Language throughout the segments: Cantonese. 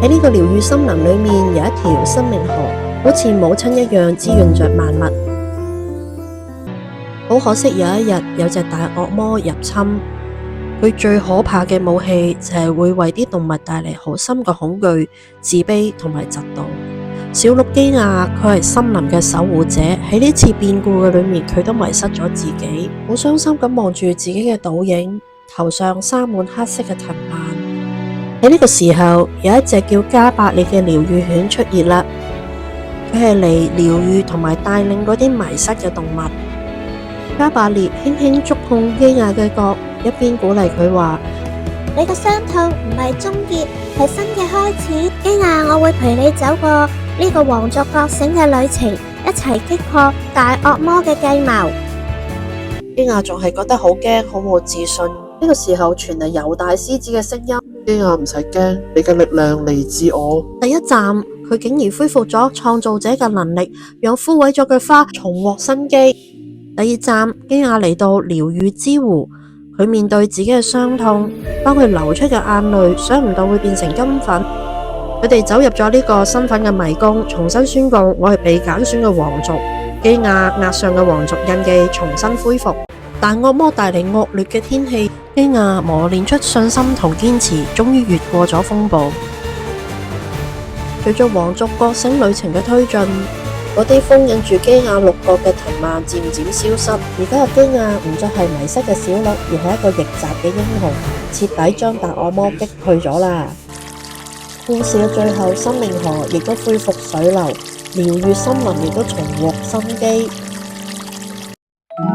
喺呢個療癒森林裏面有一條生命河，好似母親一樣滋潤着萬物。好可惜有一日有隻大惡魔入侵，佢最可怕嘅武器就係會為啲動物帶嚟好深嘅恐懼、自卑同埋嫉妒。小鹿基亞佢係森林嘅守護者，喺呢次變故嘅裏面，佢都迷失咗自己，好傷心咁望住自己嘅倒影，頭上生滿黑色嘅藤蔓。喺呢個時候，有一隻叫加百列嘅療癒犬出現啦，佢係嚟療癒同埋帶領嗰啲迷失嘅動物。加百列輕輕觸碰基亞嘅角，一邊鼓勵佢話：你嘅傷痛唔係終結，係新嘅開始。基亞，我會陪你走過呢個皇族覺醒嘅旅程，一齊擊破大惡魔嘅計謀。基亞仲係覺得好驚，好冇自信。呢個時候傳嚟猶大獅子嘅聲音：基亞唔使驚，你嘅力量嚟自我。第一站，佢竟然恢復咗創造者嘅能力，讓枯萎咗嘅花重獲生機。第二站，基亞嚟到療癒之湖，佢面對自己嘅傷痛，當佢流出嘅眼淚，想唔到會變成金粉。佢哋走入咗呢個身份嘅迷宮，重新宣告我係被揀選嘅皇族。基亞額上嘅皇族印記重新恢復。但惡魔帶嚟惡劣嘅天氣，基亞磨練出信心同堅持，終於越過咗風暴。隨着皇族覺醒旅程嘅推進，嗰啲封印住基亞六角嘅藤蔓漸漸消失。而家嘅基亞唔再係迷失嘅小鹿，而係一個逆襲嘅英雄，徹底將大惡魔擊退咗啦。故事嘅最後，生命河亦都恢復水流，療癒森林亦都重獲生機。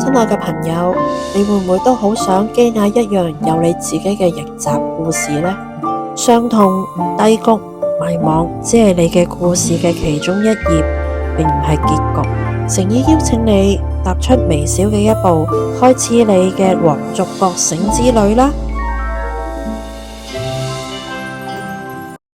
親愛嘅朋友，你會唔會都好想基亞一樣有你自己嘅逆襲故事呢？傷痛、低谷、迷茫，只係你嘅故事嘅其中一頁，並唔係結局。誠意邀請你踏出微小嘅一步，開始你嘅皇族覺醒之旅啦！